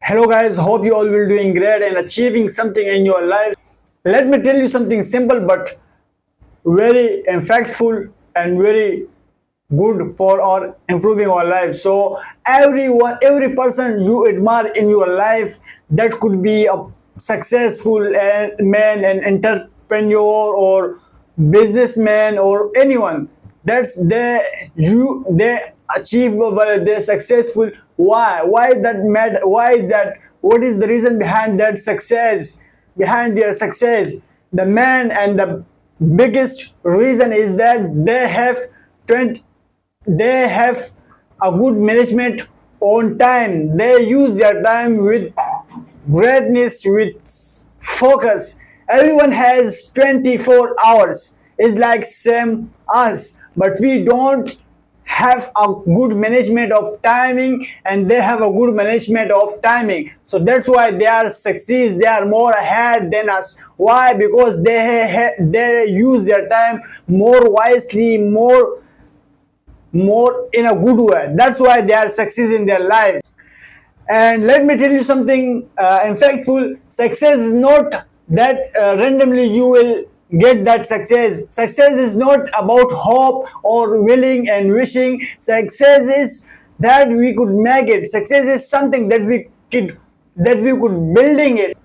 Hello guys, hope you all will doing great and achieving something in your life. Let me tell you something simple but very impactful and very good for our improving our life. So every person you admire in your life, that could be a successful man, an entrepreneur or businessman or anyone. That's they achievable, they're successful. Why that mad? Why is that? What is the reason behind that success? Behind their success, the man and the biggest reason is that they have 20, they have a good management on time. They use their time with greatness, with focus. Everyone has 24 hours. It's like same us, but we don't have a good management of timing, and they have a good management of timing. So that's why they are succeed. They are more ahead than us. Why? Because they use their time more wisely, more in a good way. That's why they are success in their life. And let me tell you something impactful. Success is not that randomly you will get that success. Success is not about hope or willing and wishing. Success is that we could make it. Success is something that we could building it.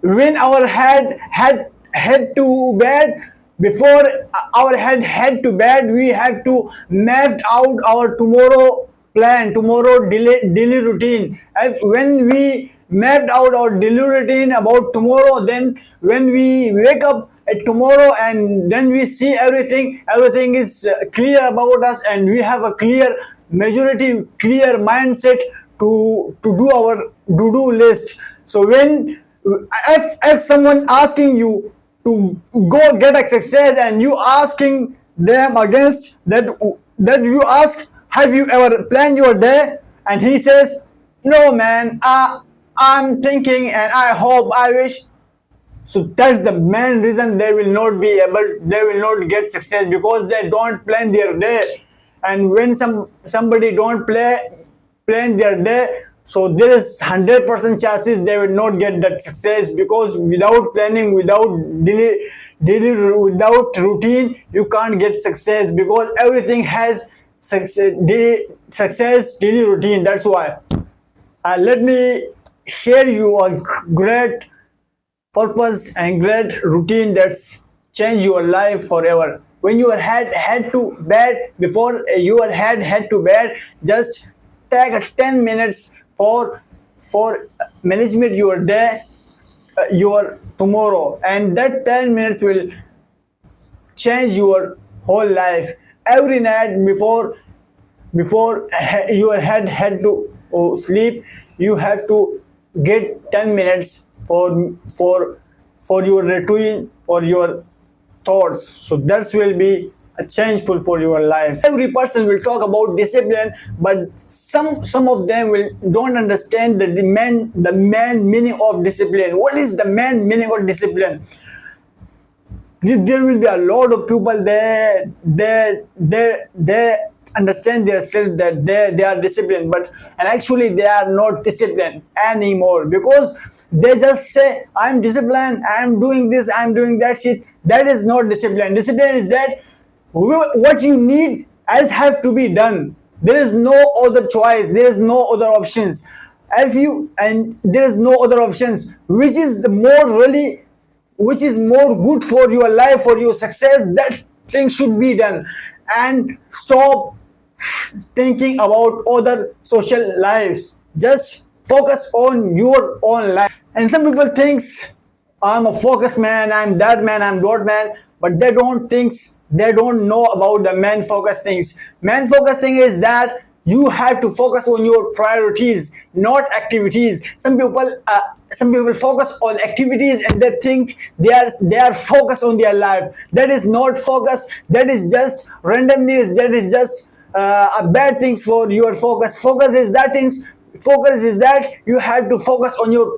When our head to bed, before our head to bed, we have to map out our tomorrow plan, tomorrow daily routine. As when we mapped out our daily routine about tomorrow, then when we wake up at tomorrow and then we see everything is clear about us, and we have a clear majority, clear mindset to do our to-do list. So when if someone asking you to go get a success, and you asking them against that, you ask, have you ever planned your day? And he says, no man, I'm thinking and I hope, I wish. So that's the main reason they will not be able, they will not get success, because they don't plan their day. And when somebody don't plan their day, so there is 100% chances they will not get that success, because without planning, without daily without routine, you can't get success, because everything has success daily routine. That's why let me share you a great purpose and great routine that's change your life forever. When your head to bed, before your head to bed, just take 10 minutes for management your day, your tomorrow, and that 10 minutes will change your whole life. Every night before your head to sleep, you have to get 10 minutes for your routine, for your thoughts. So that will be a changeful for your life. Every person will talk about discipline, but some of them will don't understand the main meaning of discipline. What is the main meaning of discipline? There will be a lot of people there, they understand themselves that they are disciplined, but and actually they are not disciplined anymore, because they just say, I'm disciplined, I'm doing this, I'm doing that shit. That is not discipline. Discipline is that what you need as have to be done. There is no other choice, there is no other options. If you and there is no other options, which is the more really, which is more good for your life, for your success, that thing should be done. And stop thinking about other social lives. Just focus on your own life. And some people thinks, I'm a focus man, I'm that man, I'm that man, but they don't know about the man focus things. Man focus thing is that you have to focus on your priorities, not activities. Some people focus on activities, and they think they are focused on their life. That is not focus. That is just randomness. That is just a bad things for your focus. Focus is that you have to focus on your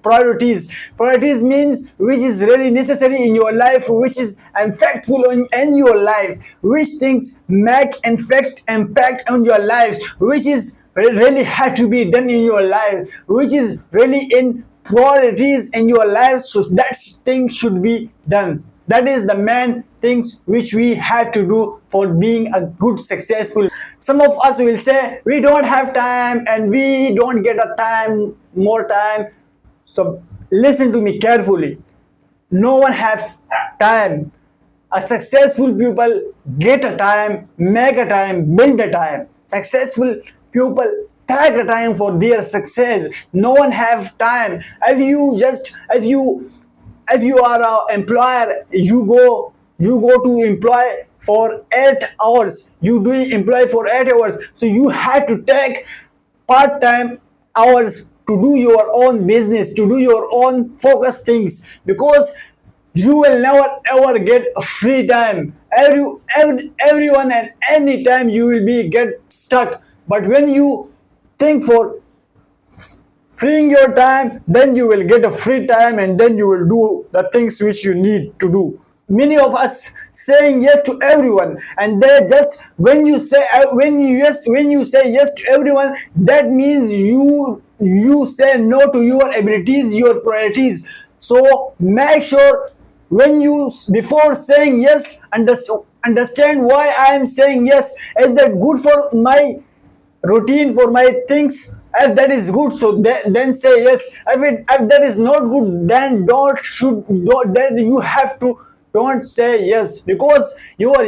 priorities. Priorities means which is really necessary in your life, which is impactful in your life, which things make impact on your lives, which is really have to be done in your life, which is really in priorities in your life, so that thing should be done. That is the main things which we have to do for being a good successful. Some of us will say we don't have time and we don't get a time, more time. So listen to me carefully. No one has time. A successful people get a time, make a time, build a time. Successful people take a time for their success. No one have time. If you are an employer, you go to employ for 8 hours. You do employ for 8 hours. So you have to take part-time hours to do your own business, to do your own focus things, because you will never ever get a free time. Everyone and any time you will be get stuck. But when you think for freeing your time, then you will get a free time and then you will do the things which you need to do. Many of us saying yes to everyone, and they just when you say yes to everyone, that means you say no to your abilities, your priorities. So make sure when you before saying yes, understand why I am saying yes. Is that good for my routine, for my things? If that is good, so then say yes. If that is not good, then don't, then you have to don't say yes, because you are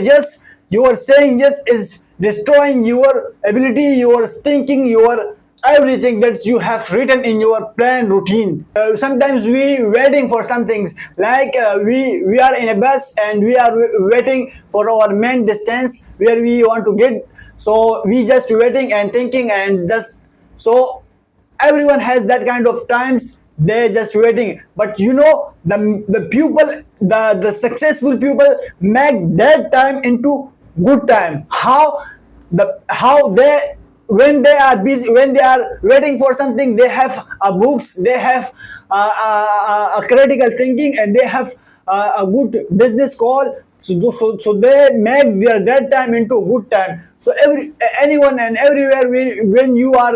saying yes is destroying your ability, your thinking, your everything that you have written in your plan routine. Sometimes we waiting for some things, like we are in a bus and we are waiting for our main distance where we want to get. So we just waiting and thinking and just, so everyone has that kind of times, they're just waiting. But the successful people make that time into good time. How they, when they are busy, when they are waiting for something, they have books, they have a critical thinking, and they have a good business call. So they make their dead time into good time. So anyone and everywhere, when you are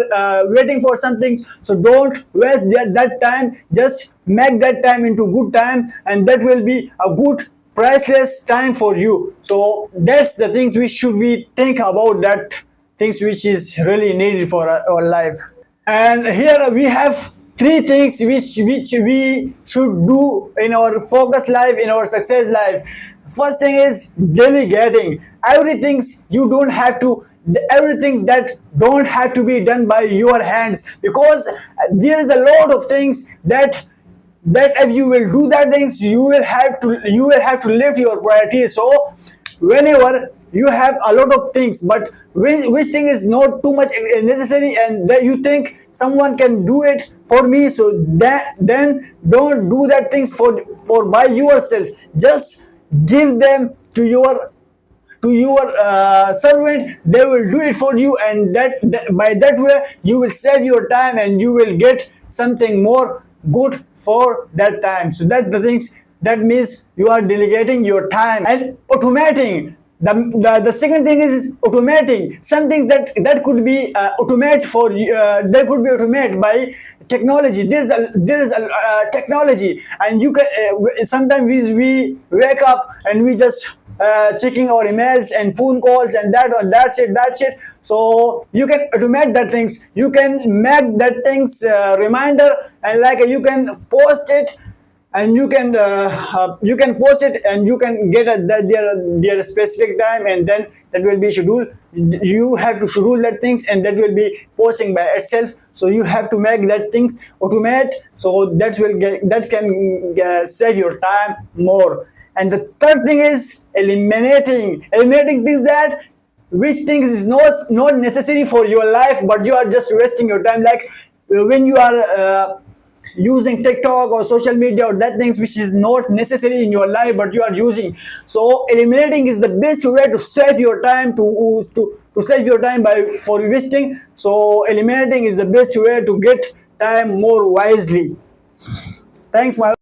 waiting for something, so don't waste that time. Just make that time into good time, and that will be a good priceless time for you. So that's the things we should be think about, that things which is really needed for our life. And here we have three things which we should do in our focus life, in our success life. First thing is delegating. Everything you don't have to, everything that don't have to be done by your hands, because there is a lot of things that if you will do that things, you will have to lift your priorities. So whenever you have a lot of things, but which thing is not too much necessary, and that you think someone can do it for me, so that then don't do that things for by yourself. Just give them to your servant. They will do it for you, and that by that way you will save your time and you will get something more good for that time. So that's the things, that means you are delegating your time. And automating, the second thing is automating something that could be that could be automated by technology. There is a technology, and you can sometimes we wake up and we just checking our emails and phone calls, and that's it. So you can automate that things, you can make that things reminder, and like you can post it, and you can force it, and you can get their specific time, and then that will be scheduled. You have to schedule that things, and that will be posting by itself. So you have to make that things automate, so that can save your time more. And the third thing is eliminating things that which things is not necessary for your life, but you are just wasting your time, like when you are using TikTok or social media, or that things which is not necessary in your life but you are using. So eliminating is the best way to save your time, to save your time by for wasting. So eliminating is the best way to get time more wisely. Thanks, my